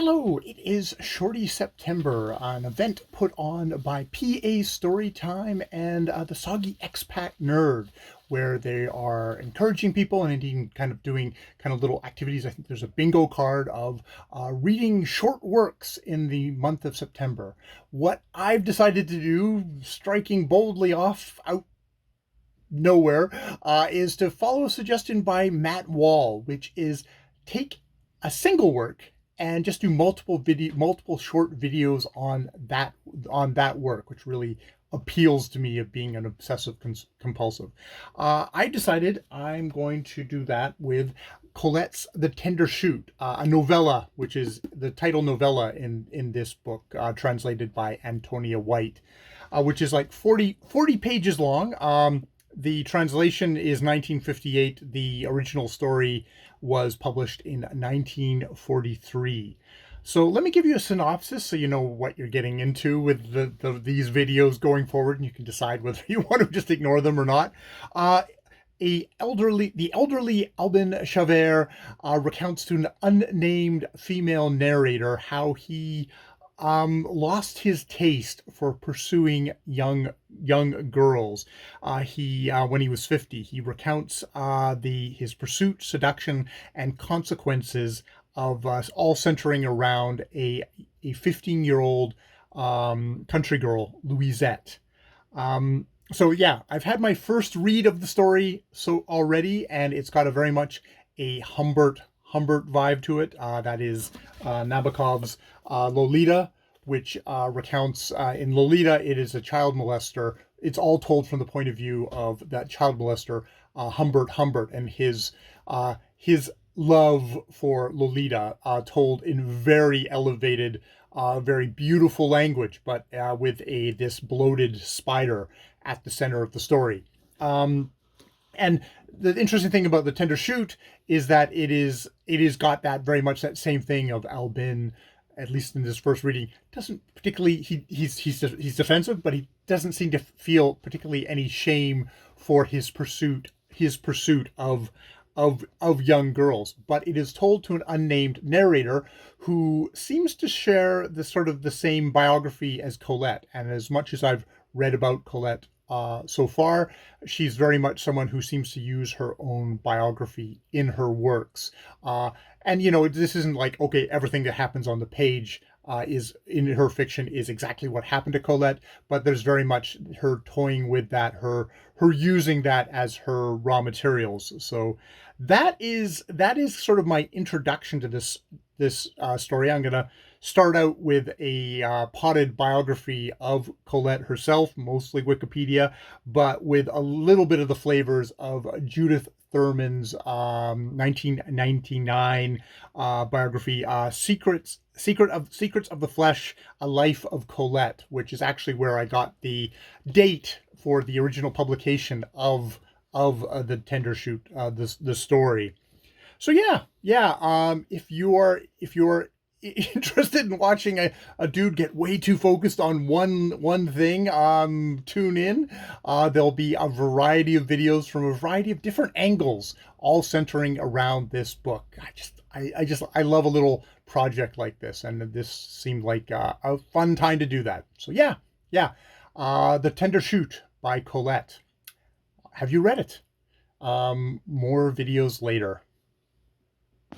Hello, it is Shorty September, an event put on by PA Storytime and the Soggy Expat Nerd, where they are encouraging people and indeed kind of doing kind of little activities. I think there's a bingo card of reading short works in the month of September. What I've decided to do, striking boldly off out nowhere, is to follow a suggestion by Matt Wall, which is take a single work and just do multiple short videos on that work, which really appeals to me of being an obsessive compulsive. I decided I'm going to do that with Colette's The Tender Shoot, a novella, which is the title novella in this book, translated by Antonia White, which is like 40 pages long. The translation is 1958. The original story was published in 1943. So let me give you a synopsis so you know what you're getting into with these videos going forward, and you can decide whether you want to just ignore them or not. The elderly Albin Chavert recounts to an unnamed female narrator how he lost his taste for pursuing young girls. When he was 50, he recounts his pursuit, seduction, and consequences of all centering around a 15-year-old country girl, Louisette. So yeah, I've had my first read of the story already, and it's got a very much a Humbert vibe to it. That is Nabokov's Lolita, which recounts in Lolita, it is a child molester. It's all told from the point of view of that child molester, Humbert, and his love for Lolita, told in very elevated, very beautiful language, but with this bloated spider at the center of the story. And the interesting thing about The Tender Shoot is that it is got that very much that same thing of Albin, at least in this first reading, doesn't particularly, he's defensive, but he doesn't seem to feel particularly any shame for his pursuit of young girls. But it is told to an unnamed narrator who seems to share the sort of the same biography as Colette. And as much as I've read about Colette so far, she's very much someone who seems to use her own biography in her works. And, this isn't like, okay, everything that happens on the page is in her fiction is exactly what happened to Colette, but there's very much her toying with that, her using that as her raw materials. So that is sort of my introduction to this story. I'm going to start out with a potted biography of Colette herself, mostly Wikipedia, but with a little bit of the flavors of Judith Thurman's 1999 biography, Secrets of the Flesh, A Life of Colette, which is actually where I got the date for the original publication of The Tender Shoot, the story. So yeah. If you're interested in watching a dude get way too focused on one thing, tune in. There'll be a variety of videos from a variety of different angles, all centering around this book. I love a little project like this, and this seemed like a fun time to do that. So yeah. The Tender Shoot by Colette. Have you read it? More videos later.